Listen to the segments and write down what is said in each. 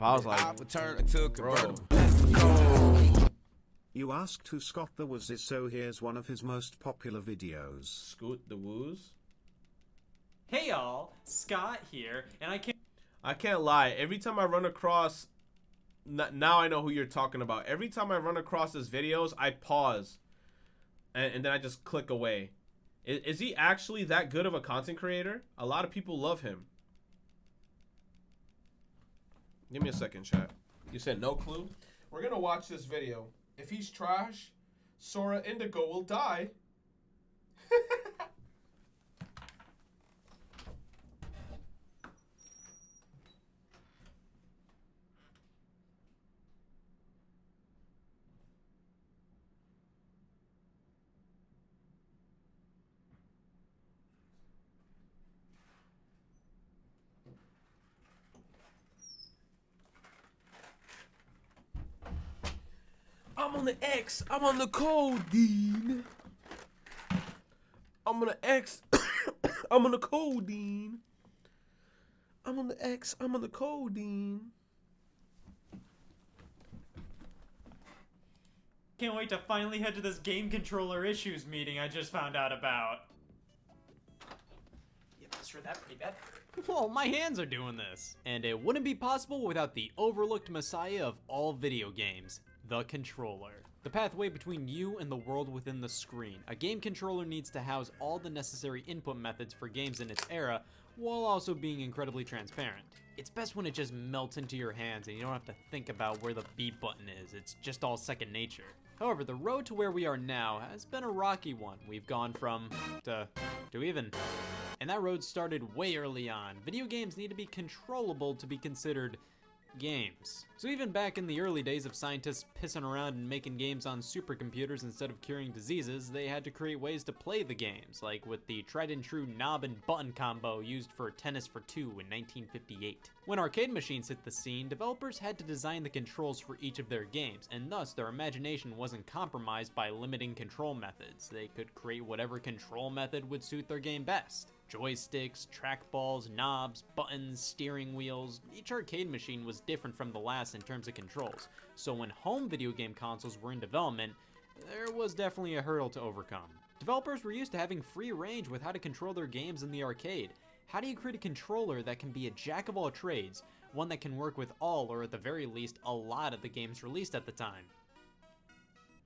I was like, bro. You asked who Scott the Woos is, so here's one of his most popular videos. Scoot the Woos? Hey y'all, Scott here, and I can't lie. Every time I run across, now I know who you're talking about. Every time I run across his videos, I pause, and then I just click away. Is he actually that good of a content creator? A lot of people love him. Give me a second, chat. You said no clue? We're gonna watch this video. If he's trash, Sora Indigo will die. I'm on the X. I'm on the codeine. I'm on the X. I'm on the codeine. I'm on the X. I'm on the codeine. can't wait to finally head to this game controller issues meeting I just found out about. Yeah, sure, that pretty bad. Whoa, my hands are doing this. And it wouldn't be possible without the overlooked messiah of all video games, the controller. The pathway between you and the world within the screen. A game controller needs to house all the necessary input methods for games in its era, while also being incredibly transparent. It's best when it just melts into your hands and you don't have to think about where the B button is. It's just all second nature. However, the road to where we are now has been a rocky one. We've gone from to even. And that road started way early on. Video games need to be controllable to be considered games. So even back in the early days of scientists pissing around and making games on supercomputers instead of curing diseases, they had to create ways to play the games, like with the tried and true knob and button combo used for Tennis for Two in 1958. When arcade machines hit the scene, developers had to design the controls for each of their games, and thus their imagination wasn't compromised by limiting control methods. They could create whatever control method would suit their game best. Joysticks, trackballs, knobs, buttons, steering wheels. Each arcade machine was different from the last in terms of controls, so when home video game consoles were in development, there was definitely a hurdle to overcome. Developers were used to having free range with how to control their games in the arcade. How do you create a controller that can be a jack of all trades, one that can work with all, or at the very least, a lot of the games released at the time?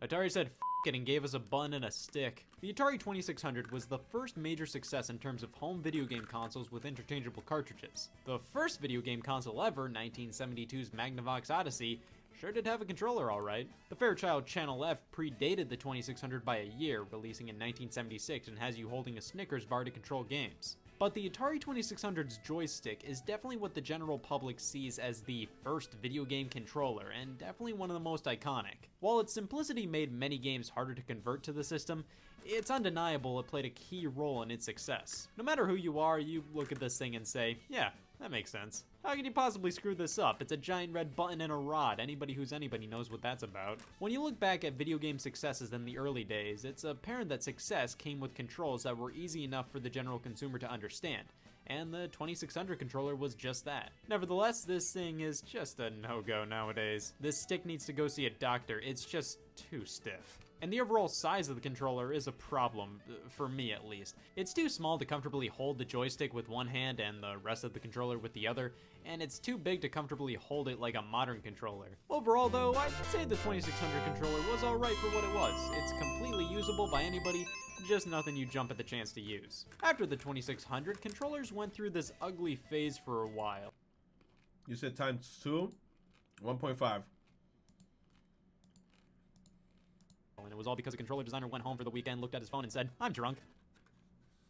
Atari said, "F it," and gave us a button and a stick. The Atari 2600 was the first major success in terms of home video game consoles with interchangeable cartridges. The first video game console ever, 1972's Magnavox Odyssey, sure did have a controller alright. The Fairchild Channel F predated the 2600 by a year, releasing in 1976, and has you holding a Snickers bar to control games. But the Atari 2600's joystick is definitely what the general public sees as the first video game controller, and definitely one of the most iconic. While its simplicity made many games harder to convert to the system, it's undeniable it played a key role in its success. No matter who you are, you look at this thing and say, yeah, that makes sense. How could you possibly screw this up? It's a giant red button and a rod. Anybody who's anybody knows what that's about. When you look back at video game successes in the early days, it's apparent that success came with controls that were easy enough for the general consumer to understand. And the 2600 controller was just that. Nevertheless, this thing is just a no-go nowadays. This stick needs to go see a doctor. It's just too stiff. And the overall size of the controller is a problem, for me at least. It's too small to comfortably hold the joystick with one hand and the rest of the controller with the other, and it's too big to comfortably hold it like a modern controller. Overall though, I'd say the 2600 controller was alright for what it was. It's completely usable by anybody, just nothing you jump at the chance to use. After the 2600, controllers went through this ugly phase for a while. You said times 2? 1.5. And it was all because a controller designer went home for the weekend, looked at his phone, and said, "I'm drunk."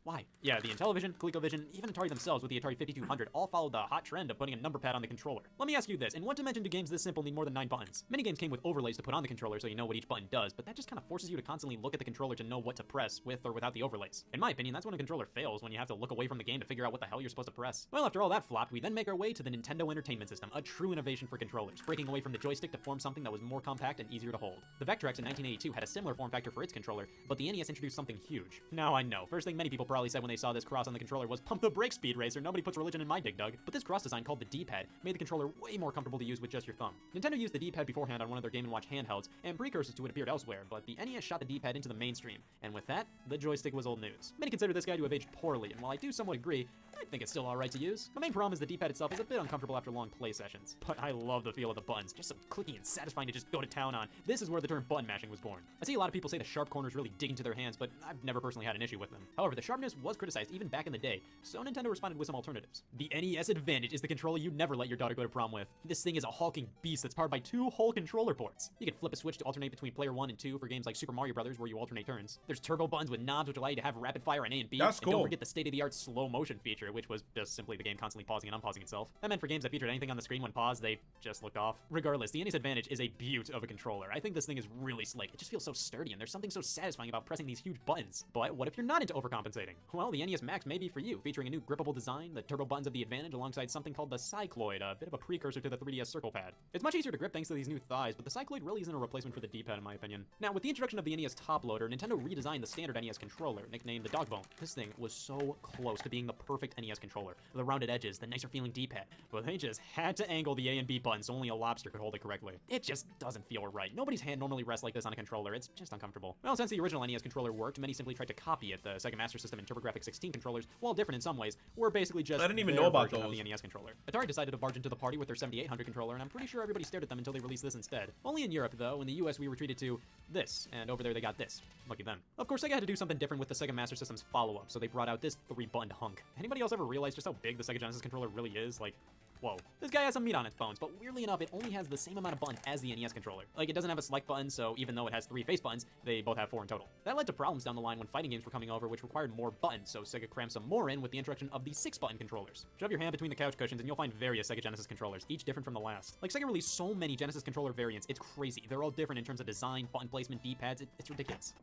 Why? Yeah, the Intellivision, ColecoVision, even Atari themselves with the Atari 5200 all followed the hot trend of putting a number pad on the controller. Let me ask you this, in what dimension do games this simple need more than 9 buttons? Many games came with overlays to put on the controller so you know what each button does, but that just kind of forces you to constantly look at the controller to know what to press with or without the overlays. In my opinion, that's when a controller fails, when you have to look away from the game to figure out what the hell you're supposed to press. Well, after all that flopped, we then make our way to the Nintendo Entertainment System, a true innovation for controllers, breaking away from the joystick to form something that was more compact and easier to hold. The Vectrex in 1982 had a similar form factor for its controller, but the NES introduced something huge. Now I know, first thing many people probably probably said when they saw this cross on the controller was pump the brake speed racer. Nobody puts religion in my dig dug. But this cross design called the D-pad made the controller way more comfortable to use with just your thumb. Nintendo used the D-pad beforehand on one of their Game & Watch handhelds, and precursors to it appeared elsewhere, but the NES shot the D-pad into the mainstream, and with that, the joystick was old news. Many consider this guy to have aged poorly, and while I do somewhat agree, I think it's still alright to use. My main problem is the D-pad itself is a bit uncomfortable after long play sessions, but I love the feel of the buttons, just so clicky and satisfying to just go to town on. This is where the term button mashing was born. I see a lot of people say the sharp corners really dig into their hands, but I've never personally had an issue with them. However, the sharpness was criticized even back in the day, so Nintendo responded with some alternatives. The NES Advantage is the controller you'd never let your daughter go to prom with. This thing is a hulking beast that's powered by 2 whole controller ports. You can flip a switch to alternate between player 1 and 2 for games like Super Mario Bros. Where you alternate turns. There's turbo buttons with knobs which allow you to have rapid fire on A and B. That's cool. And don't forget the state-of-the-art slow motion feature, which was just simply the game constantly pausing and unpausing itself. That meant for games that featured anything on the screen when paused, they just looked off. Regardless, the NES Advantage is a beaut of a controller. I think this thing is really slick. It just feels so sturdy, and there's something so satisfying about pressing these huge buttons. But what if you're not into overcompensating? Well, the NES Max may be for you, featuring a new grippable design, the turbo buttons of the Advantage alongside something called the Cycloid, a bit of a precursor to the 3DS Circle Pad. It's much easier to grip thanks to these new thighs, but the Cycloid really isn't a replacement for the D-pad in my opinion. Now, with the introduction of the NES Top Loader, Nintendo redesigned the standard NES controller, nicknamed the Dogbone. This thing was so close to being the perfect NES controller. The rounded edges, the nicer feeling D-pad, but they just had to angle the A and B buttons so only a lobster could hold it correctly. It just doesn't feel right. Nobody's hand normally rests like this on a controller. It's just uncomfortable. Well, since the original NES controller worked, many simply tried to copy it. The Sega Master System and TurboGrafx 16 controllers, while different in some ways, were basically just I didn't even know about those. Of the NES controller. Atari decided to barge into the party with their 7800 controller, and I'm pretty sure everybody stared at them until they released this instead. Only in Europe, though. In the US, we were treated to this, and over there they got this. Lucky them. Of course, Sega had to do something different with the Sega Master System's follow-up, so they brought out this 3-buttoned hunk. Anybody else ever realize just how big the Sega Genesis controller really is? Like, whoa. This guy has some meat on its bones, but weirdly enough, it only has the same amount of buttons as the NES controller. Like, it doesn't have a select button, so even though it has 3 face buttons, they both have 4 in total. That led to problems down the line when fighting games were coming over, which required more buttons, so Sega crammed some more in with the introduction of the 6-button controllers. Shove your hand between the couch cushions and you'll find various Sega Genesis controllers, each different from the last. Like, Sega released so many Genesis controller variants, it's crazy. They're all different in terms of design, button placement, D-pads, it's ridiculous.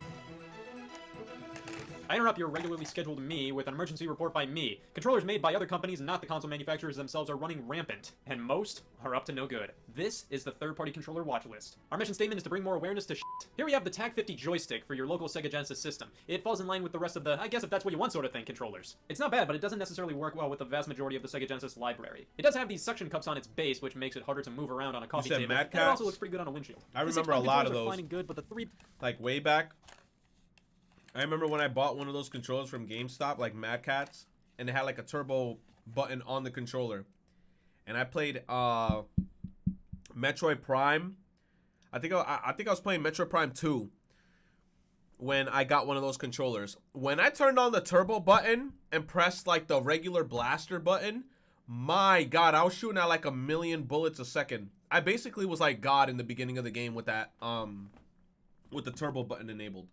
I interrupt your regularly scheduled me with an emergency report by me. Controllers made by other companies, not the console manufacturers themselves, are running rampant, and most are up to no good. This is the third-party controller watch list. Our mission statement is to bring more awareness to shit. Here we have the TAC-50 joystick for your local Sega Genesis system. It falls in line with the rest of the, I guess if that's what you want sort of thing, controllers. It's not bad, but it doesn't necessarily work well with the vast majority of the Sega Genesis library. It does have these suction cups on its base, which makes it harder to move around on a coffee table. Mad And it also looks pretty good on a windshield. I remember a lot of those. Fine and good, but the 3 Like way back, I remember when I bought one of those controllers from GameStop, like Mad Catz, and it had like a turbo button on the controller. And I played Metroid Prime. I think I was playing Metroid Prime 2 when I got one of those controllers. When I turned on the turbo button and pressed like the regular blaster button, my God, I was shooting at like 1,000,000 bullets a second. I basically was like God in the beginning of the game with that with the turbo button enabled.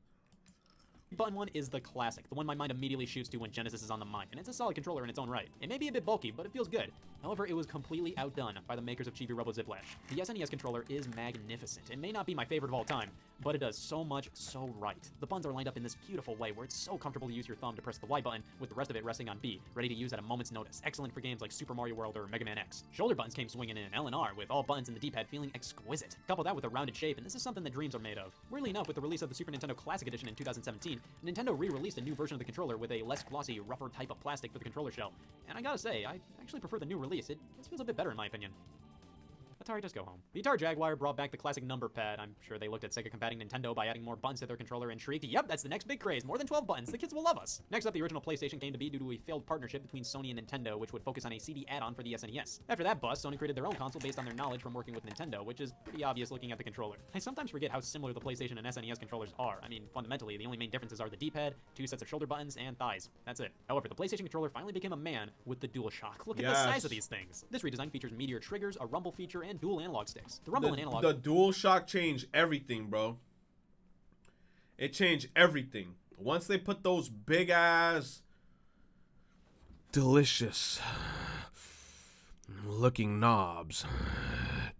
Button one is the classic, the one my mind immediately shoots to when Genesis is on the mind, and it's a solid controller in its own right. It may be a bit bulky, but it feels good. However, it was completely outdone by the makers of Chibi Robo Ziplash. The SNES controller is magnificent. It may not be my favorite of all time, but it does so much so right. The buttons are lined up in this beautiful way where it's so comfortable to use your thumb to press the Y button with the rest of it resting on B, ready to use at a moment's notice. Excellent for games like Super Mario World or Mega Man X. Shoulder buttons came swinging in L and R, with all buttons in the D-pad feeling exquisite. Couple that with a rounded shape, and this is something that dreams are made of. Weirdly enough, with the release of the Super Nintendo Classic Edition in 2017, Nintendo re-released a new version of the controller with a less glossy, rougher type of plastic for the controller shell. And I gotta say, I actually prefer the new release. It feels a bit better in my opinion. Atari, just go home. The Atari Jaguar brought back the classic number pad. I'm sure they looked at Sega combating Nintendo by adding more buttons to their controller and shrieked, "Yep, that's the next big craze. More than 12 buttons. The kids will love us." Next up, the original PlayStation came to be due to a failed partnership between Sony and Nintendo, which would focus on a CD add-on for the SNES. After that bust, Sony created their own console based on their knowledge from working with Nintendo, which is pretty obvious looking at the controller. I sometimes forget how similar the PlayStation and SNES controllers are. I mean, fundamentally, the only main differences are the D-pad, 2 sets of shoulder buttons, and thighs. That's it. However, the PlayStation controller finally became a man with the DualShock. Look at the size of these things. This redesign features meteor triggers, a rumble feature, and dual analog sticks. The rumble and analog. The DualShock changed everything, bro. It changed everything. Once they put those big ass, delicious looking knobs.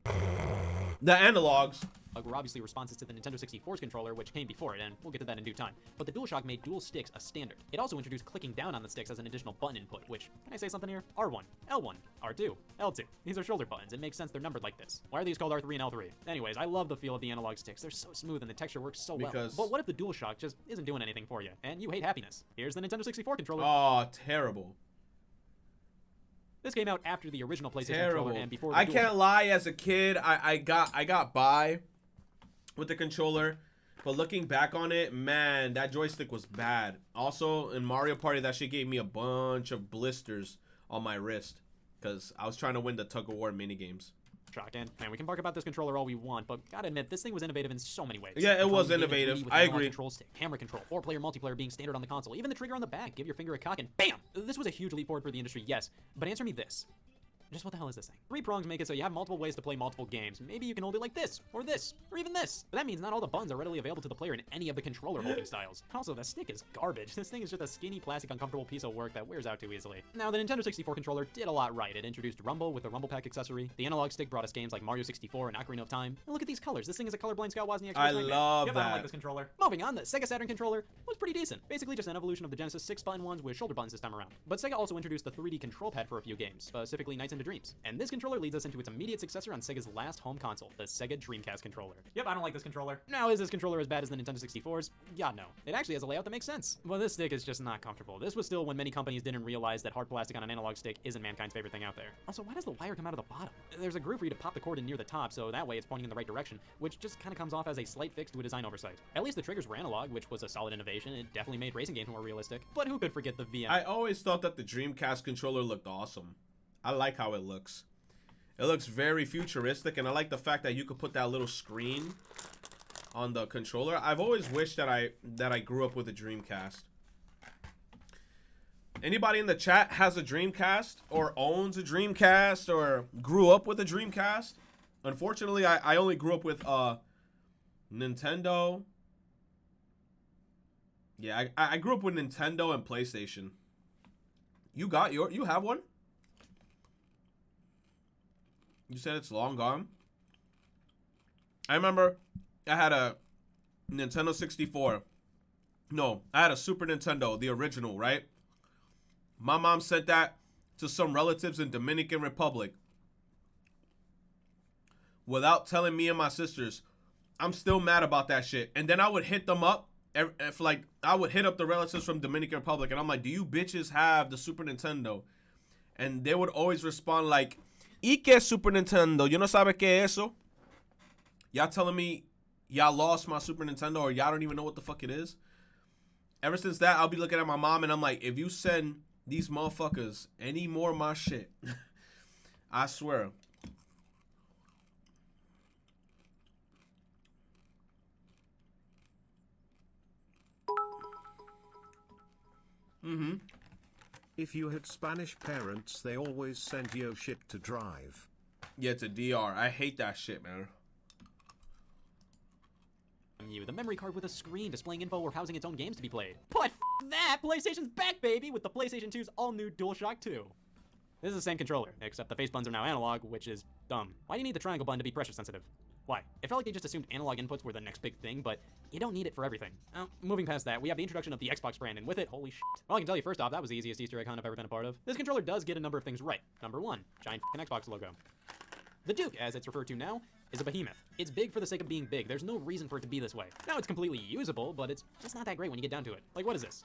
The analogs. were obviously responses to the Nintendo 64's controller, which came before it, and we'll get to that in due time. But the DualShock made dual sticks a standard. It also introduced clicking down on the sticks as an additional button input, which, can I say something here? R1, L1, R2, L2. These are shoulder buttons. It makes sense they're numbered like this. Why are these called R3 and L3? Anyways, I love the feel of the analog sticks. They're so smooth and the texture works so well. But what if the DualShock just isn't doing anything for you, and you hate happiness? Here's the Nintendo 64 controller. Oh, terrible. This came out after the original PlayStation controller and before the I can't lie, as a kid, I got by with the controller, but looking back on it, man, that joystick was bad. Also, in Mario Party, that shit gave me a bunch of blisters on my wrist because I was trying to win the tug-of-war minigames. And man, we can bark about this controller all we want, but gotta admit, this thing was innovative in so many ways. Yeah, it was innovative. I agree. Control stick, camera control, 4-player multiplayer being standard on the console, even the trigger on the back, give your finger a cock and BAM! This was a huge leap forward for the industry, yes, but answer me this. Just what the hell is this thing? 3 prongs make it so you have multiple ways to play multiple games. Maybe you can hold it like this, or even this. But that means not all the buttons are readily available to the player in any of the controller holding styles. Also, the stick is garbage. This thing is just a skinny, plastic, uncomfortable piece of work that wears out too easily. Now, the Nintendo 64 controller did a lot right. It introduced Rumble with the Rumble Pack accessory. The analog stick brought us games like Mario 64 and Ocarina of Time. And look at these colors. This thing is a colorblind Scout Wozniak. I love that. I don't like this controller. Moving on, the Sega Saturn controller was pretty decent. Basically just an evolution of the Genesis 6-button ones with shoulder buttons this time around. But Sega also introduced the 3D control pad for a few games, specifically Nights into Dreams. And this controller leads us into its immediate successor on Sega's last home console, the Sega Dreamcast controller. Yep, I don't like this controller. Now, is this controller as bad as the Nintendo 64's? God, no. It actually has a layout that makes sense. Well, this stick is just not comfortable. This was still when many companies didn't realize that hard plastic on an analog stick isn't mankind's favorite thing out there. Also, why does the wire come out of the bottom? There's a groove for you to pop the cord in near the top, so that way it's pointing in the right direction, which just kind of comes off as a slight fix to a design oversight. At least the triggers were analog, which was a solid innovation. It definitely made racing games more realistic. But who could forget the VMU? I always thought that the Dreamcast controller looked awesome. I like how it looks. It looks very futuristic, and I like the fact that you could put that little screen on the controller. I've always wished that I grew up with a Dreamcast. Anybody in the chat has a Dreamcast or owns a Dreamcast or grew up with a Dreamcast? Unfortunately, I only grew up with Nintendo. Yeah, I grew up with Nintendo and PlayStation. You have one? You said it's long gone? I remember I had a Nintendo 64. No, I had a Super Nintendo, the original, right? My mom sent that to some relatives in Dominican Republic without telling me and my sisters. I'm still mad about that shit. And then I would hit them up. I would hit up the relatives from Dominican Republic, and I'm like, do you bitches have the Super Nintendo? And they would always respond like, ¿Y qué Super Nintendo? ¿Yo no sabe qué es eso? Y'all telling me y'all lost my Super Nintendo or y'all don't even know what the fuck it is? Ever since that, I'll be looking at my mom and I'm like, if you send these motherfuckers any more of my shit, I swear. Mm-hmm. If you had Spanish parents, they always sent you shit to drive. Yeah, it's a DR. I hate that shit, man. The memory card with a screen displaying info or housing its own games to be played. But that, PlayStation's back, baby, with the PlayStation 2's all-new DualShock 2. This is the same controller, except the face buttons are now analog, which is dumb. Why do you need the triangle button to be pressure sensitive? Why? It felt like they just assumed analog inputs were the next big thing, but you don't need it for everything. Moving past that, we have the introduction of the Xbox brand, and with it, holy shit. Well, I can tell you first off, that was the easiest Easter egg hunt I've ever been a part of. This controller does get a number of things right. Number 1, giant Xbox logo. The Duke, as it's referred to now, is a behemoth. It's big for the sake of being big. There's no reason for it to be this way. Now it's completely usable, but it's just not that great when you get down to it. Like, what is this?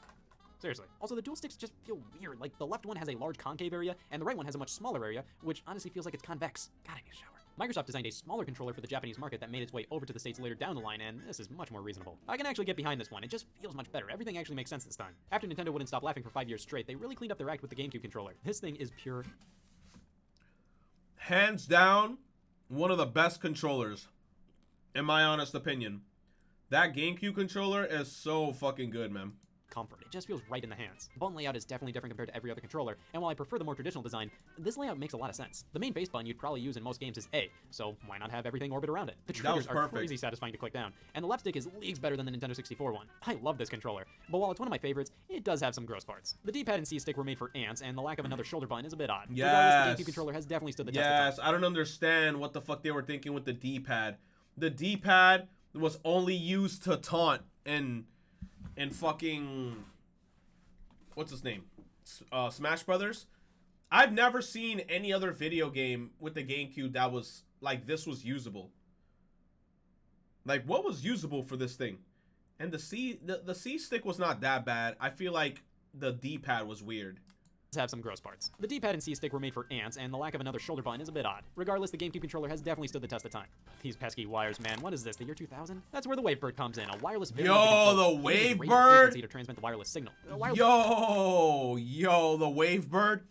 Seriously. Also, the dual sticks just feel weird. Like, the left one has a large concave area, and the right one has a much smaller area, which honestly feels like it's convex. God, I need a shower. Microsoft designed a smaller controller for the Japanese market that made its way over to the States later down the line, and this is much more reasonable. I can actually get behind this one. It just feels much better. Everything actually makes sense this time. After Nintendo wouldn't stop laughing for 5 years straight, they really cleaned up their act with the GameCube controller. This thing is pure... Hands down, one of the best controllers, in my honest opinion. That GameCube controller is so fucking good, man. Comfort. It just feels right in the hands. The button layout is definitely different compared to every other controller, and while I prefer the more traditional design, this layout makes a lot of sense. The main face button you'd probably use in most games is A, so why not have everything orbit around it? The triggers are crazy satisfying to click down, and the left stick is leagues better than the Nintendo 64 one. I love this controller, but while it's one of my favorites, it does have some gross parts. The D-pad and C-stick were made for ants, and the lack of another shoulder button is a bit odd. Yes. Regardless, the GameCube controller has definitely stood the test of time. I don't understand what the fuck they were thinking with the D-pad. the D-pad was only used to taunt and fucking what's his name? Smash Brothers. I've never seen any other video game with the GameCube that was like this was usable. Like, what was usable for this thing? And the C stick was not that bad. I feel like the D-pad was weird. Have some gross parts. The D-pad and C-stick were made for ants, and the lack of another shoulder button is a bit odd. Regardless, the GameCube controller has definitely stood the test of time. These pesky wires, man. What is this, the year 2000? That's where the WaveBird comes in, a wireless video Yo, the WaveBird! To transmit the wireless signal. Yo, the WaveBird.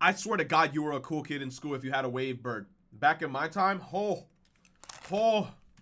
I swear to God, you were a cool kid in school if you had a WaveBird. Back in my time,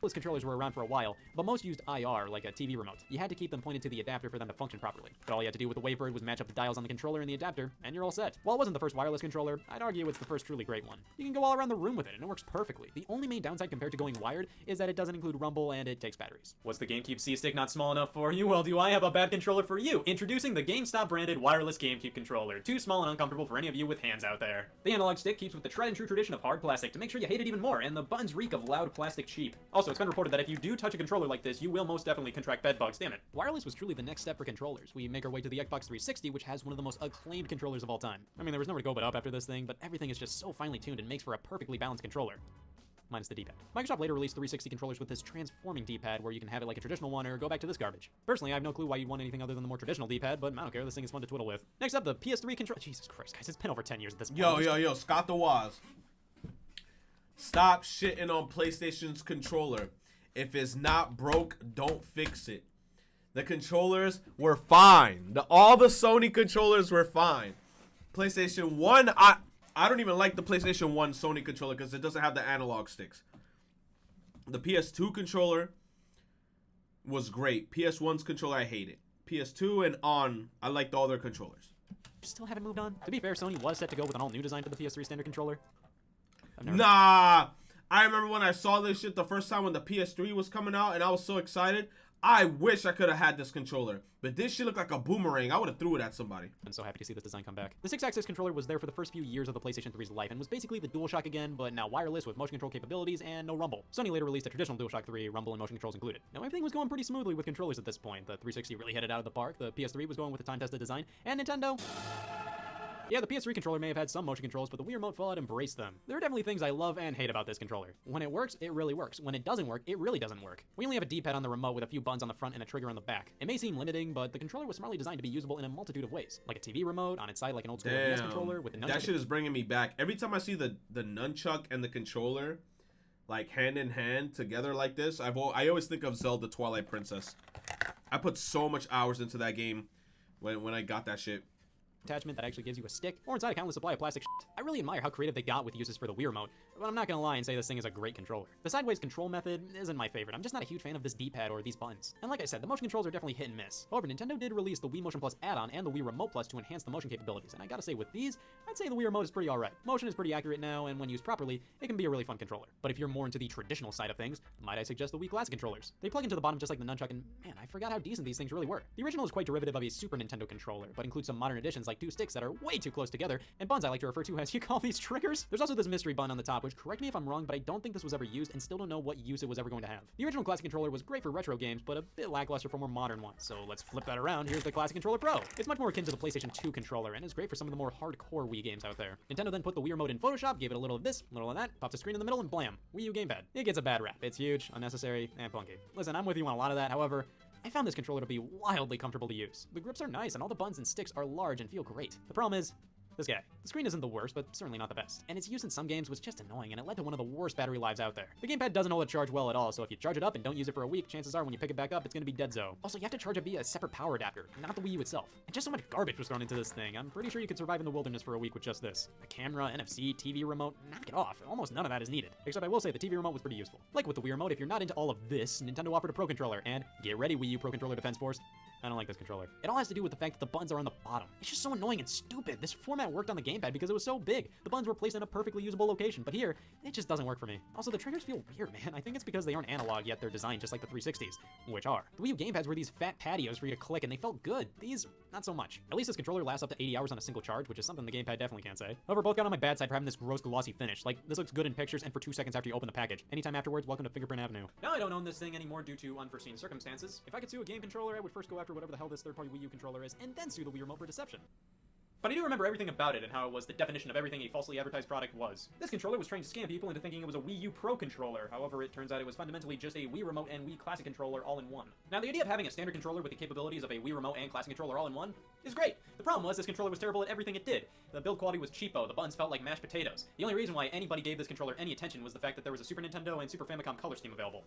Those controllers were around for a while, but most used IR, like a TV remote. You had to keep them pointed to the adapter for them to function properly. But all you had to do with the WaveBird was match up the dials on the controller and the adapter, and you're all set. While it wasn't the first wireless controller, I'd argue it's the first truly great one. You can go all around the room with it, and it works perfectly. The only main downside compared to going wired is that it doesn't include rumble and it takes batteries. Was the GameCube C-Stick not small enough for you? Well, do I have a bad controller for you? Introducing the GameStop branded wireless GameCube controller. Too small and uncomfortable for any of you with hands out there. The analog stick keeps with the tried and true tradition of hard plastic to make sure you hate it even more, and the buttons reek of loud plastic cheap. Also, it's been reported that if you do touch a controller like this, you will most definitely contract bed bugs. Damn it. Wireless was truly the next step for controllers. We make our way to the Xbox 360, which has one of the most acclaimed controllers of all time. I mean, there was nowhere to go but up after this thing, but everything is just so finely tuned and makes for a perfectly balanced controller. Minus the D-pad. Microsoft later released 360 controllers with this transforming D-pad where you can have it like a traditional one or go back to this garbage. Personally, I have no clue why you'd want anything other than the more traditional D-pad, but I don't care, this thing is fun to twiddle with. Next up, the PS3 controller. Jesus Christ, guys, it's been over 10 years at this point. Yo, Scott the Waz. Stop shitting on PlayStation's controller. If it's not broke, don't fix it. The controllers were fine. All the Sony controllers were fine. PlayStation 1, I don't even like the PlayStation 1 Sony controller because it doesn't have the analog sticks. The PS2 controller was great. PS1's controller, I hate it. PS2 and on, I liked all their controllers. Still haven't moved on. To be fair, Sony was set to go with an all-new design for the PS3 standard controller. Nah. I remember when I saw this shit the first time when the PS3 was coming out and I was so excited. I wish I could have had this controller. But this shit looked like a boomerang. I would have threw it at somebody. I'm so happy to see this design come back. The 6-axis controller was there for the first few years of the PlayStation 3's life and was basically the DualShock again, but now wireless with motion control capabilities and no rumble. Sony later released a traditional DualShock 3, rumble and motion controls included. Now everything was going pretty smoothly with controllers at this point. The 360 really hit it out of the park, the PS3 was going with a time-tested design, and Nintendo... Yeah, the PS3 controller may have had some motion controls, but the Wii Remote Fallout embraced them. There are definitely things I love and hate about this controller. When it works, it really works. When it doesn't work, it really doesn't work. We only have a D-pad on the remote with a few buttons on the front and a trigger on the back. It may seem limiting, but the controller was smartly designed to be usable in a multitude of ways. Like a TV remote, on its side like an old school NES controller with the nunchuck. That shit is bringing me back. Every time I see the nunchuck and the controller, like hand in hand together like this, I always think of Zelda Twilight Princess. I put so much hours into that game when I got that shit. Attachment that actually gives you a stick, or inside a countless supply of plastic shit. I really admire how creative they got with uses for the Wii Remote, but I'm not gonna lie and say this thing is a great controller. The sideways control method isn't my favorite. I'm just not a huge fan of this D-pad or these buttons. And like I said, the motion controls are definitely hit and miss. However, Nintendo did release the Wii Motion Plus add-on and the Wii Remote Plus to enhance the motion capabilities, and I gotta say with these, I'd say the Wii Remote is pretty alright. Motion is pretty accurate now, and when used properly, it can be a really fun controller. But if you're more into the traditional side of things, might I suggest the Wii Classic controllers. They plug into the bottom just like the nunchuck, and man, I forgot how decent these things really were. The original is quite derivative of a Super Nintendo controller, but includes some modern additions like two sticks that are way too close together, and buttons I like to refer to as you call these triggers. There's also this mystery button on the top, which correct me if I'm wrong, but I don't think this was ever used and still don't know what use it was ever going to have. The original Classic controller was great for retro games, but a bit lackluster for more modern ones. So let's flip that around. Here's the Classic Controller Pro. It's much more akin to the PlayStation 2 controller and is great for some of the more hardcore Wii games out there. Nintendo then put the Wii Remote in Photoshop, gave it a little of this, a little of that, pops a screen in the middle, and blam, Wii U Gamepad. It gets a bad rap. It's huge, unnecessary, and punky. Listen, I'm with you on a lot of that. However, I found this controller to be wildly comfortable to use. The grips are nice, and all the buttons and sticks are large and feel great. The problem is, this guy. The screen isn't the worst, but certainly not the best. And its use in some games was just annoying, and it led to one of the worst battery lives out there. The gamepad doesn't hold a charge well at all, so if you charge it up and don't use it for a week, chances are when you pick it back up, it's gonna be dead-zo. Also, you have to charge it via a separate power adapter, not the Wii U itself. And just so much garbage was thrown into this thing. I'm pretty sure you could survive in the wilderness for a week with just this. A camera, NFC, TV remote, knock it off. Almost none of that is needed. Except I will say the TV remote was pretty useful. Like with the Wii Remote, if you're not into all of this, Nintendo offered a Pro Controller, and get ready, Wii U Pro Controller Defense Force, I don't like this controller. It all has to do with the fact that the buttons are on the bottom. It's just so annoying and stupid. This format worked on the gamepad because it was so big. The buttons were placed in a perfectly usable location, but here, it just doesn't work for me. Also, the triggers feel weird, man. I think it's because they aren't analog, yet they're designed just like the 360s, which are. The Wii U gamepads were these fat patios for you to click, and they felt good. These, not so much. At least this controller lasts up to 80 hours on a single charge, which is something the gamepad definitely can't say. However, both got on my bad side for having this gross glossy finish. Like, this looks good in pictures and for 2 seconds after you open the package. Anytime afterwards, welcome to Fingerprint Avenue. Now I don't own this thing anymore due to unforeseen circumstances. If I could sue a game controller, I would first go after whatever the hell this third-party Wii U controller is, and then sue the Wii Remote for deception. But I do remember everything about it and how it was the definition of everything a falsely advertised product was. This controller was trying to scam people into thinking it was a Wii U Pro controller. However, it turns out it was fundamentally just a Wii Remote and Wii Classic controller all in one. Now, the idea of having a standard controller with the capabilities of a Wii Remote and Classic controller all in one is great. The problem was this controller was terrible at everything it did. The build quality was cheapo, the buttons felt like mashed potatoes. The only reason why anybody gave this controller any attention was the fact that there was a Super Nintendo and Super Famicom color scheme available.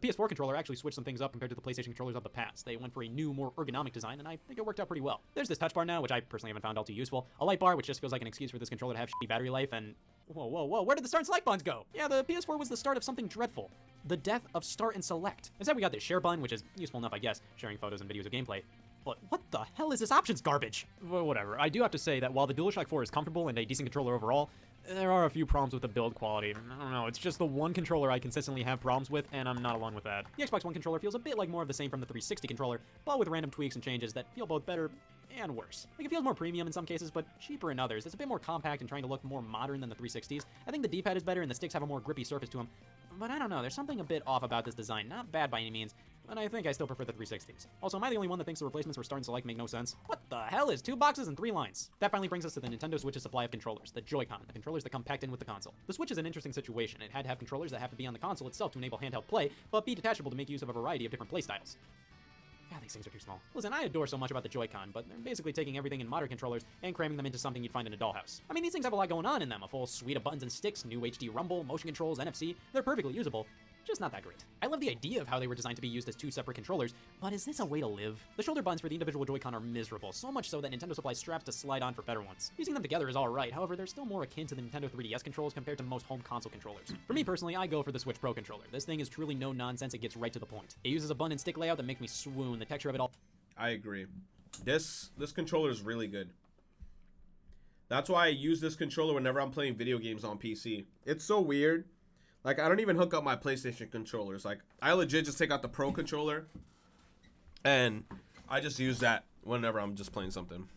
The PS4 controller actually switched some things up compared to the PlayStation controllers of the past. They went for a new, more ergonomic design, and I think it worked out pretty well. There's this touch bar now, which I personally haven't found all too useful. A light bar, which just feels like an excuse for this controller to have shitty battery life, and... Whoa, where did the start and select buttons go? Yeah, the PS4 was the start of something dreadful. The death of start and select. Instead, we got this share button, which is useful enough, I guess, sharing photos and videos of gameplay. But what the hell is this options garbage? Well, whatever. I do have to say that while the DualShock 4 is comfortable and a decent controller overall, there are a few problems with the build quality. I don't know, it's just the one controller I consistently have problems with, and I'm not alone with that. The Xbox One controller feels a bit like more of the same from the 360 controller, but with random tweaks and changes that feel both better and worse. Like, it feels more premium in some cases, but cheaper in others. It's a bit more compact and trying to look more modern than the 360s. I think the D-pad is better and the sticks have a more grippy surface to them, but I don't know, there's something a bit off about this design. Not bad by any means, but I think I still prefer the 360s. Also, am I the only one that thinks the replacements for Start and Select make no sense? What the hell is 2 boxes and 3 lines? That finally brings us to the Nintendo Switch's supply of controllers, the Joy-Con, the controllers that come packed in with the console. The Switch is an interesting situation. It had to have controllers that have to be on the console itself to enable handheld play, but be detachable to make use of a variety of different playstyles. God, these things are too small. Listen, I adore so much about the Joy-Con, but they're basically taking everything in modern controllers and cramming them into something you'd find in a dollhouse. I mean, these things have a lot going on in them. A full suite of buttons and sticks, new HD rumble, motion controls, NFC. They're perfectly usable. Just not that great. I love the idea of how they were designed to be used as 2 separate controllers, but is this a way to live? The shoulder buttons for the individual Joy-Con are miserable, so much so that Nintendo supplies straps to slide on for better ones. Using them together is alright, however, they're still more akin to the Nintendo 3DS controls compared to most home console controllers. For me personally, I go for the Switch Pro controller. This thing is truly no nonsense, it gets right to the point. It uses a button and stick layout that makes me swoon, the texture of it all. I agree. This controller is really good. That's why I use this controller whenever I'm playing video games on PC. It's so weird. Like, I don't even hook up my PlayStation controllers. Like, I legit just take out the Pro controller, and I just use that whenever I'm just playing something.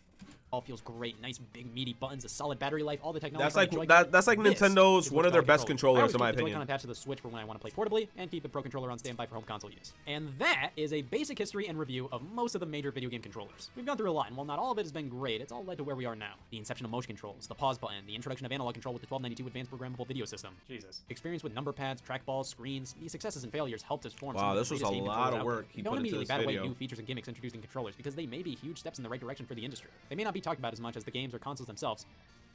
All feels great. Nice, big, meaty buttons, a solid battery life, all the technology. That's like Nintendo's one of their best controllers, in my opinion. I keep the Joy-Con attached to the Switch for when I want to play portably, and keep the Pro controller on standby for home console use. And that is a basic history and review of most of the major video game controllers. We've gone through a lot, and while not all of it has been great, it's all led to where we are now. The inception of motion controls, the pause button, the introduction of analog control with the 1292 Advanced Programmable Video System. Jesus. Experience with number pads, trackballs, screens. These successes and failures helped us form. Wow, this was a lot of work he put into this video. Don't immediately bat away new features and gimmicks introduced in controllers because they may be huge steps in the right direction for the industry. They may not be talked about as much as the games or consoles themselves,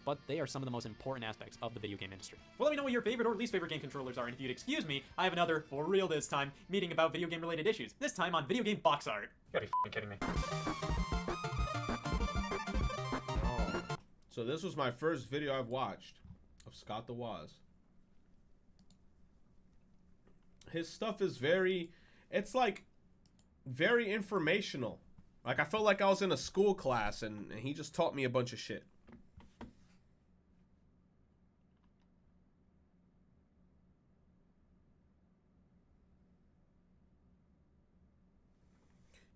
but they are some of the most important aspects of the video game industry. Well, let me know what your favorite or least favorite game controllers are, and if you'd excuse me, I have another, for real this time, meeting about video game related issues. This time on video game box art. You gotta be f***ing kidding me. So this was my first video I've watched of Scott the Woz. His stuff is it's like very informational. Like, I felt like I was in a school class and he just taught me a bunch of shit.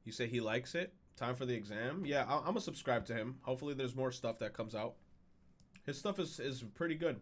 You say he likes it? Time for the exam? Yeah, I'm gonna subscribe to him. Hopefully there's more stuff that comes out. His stuff is pretty good.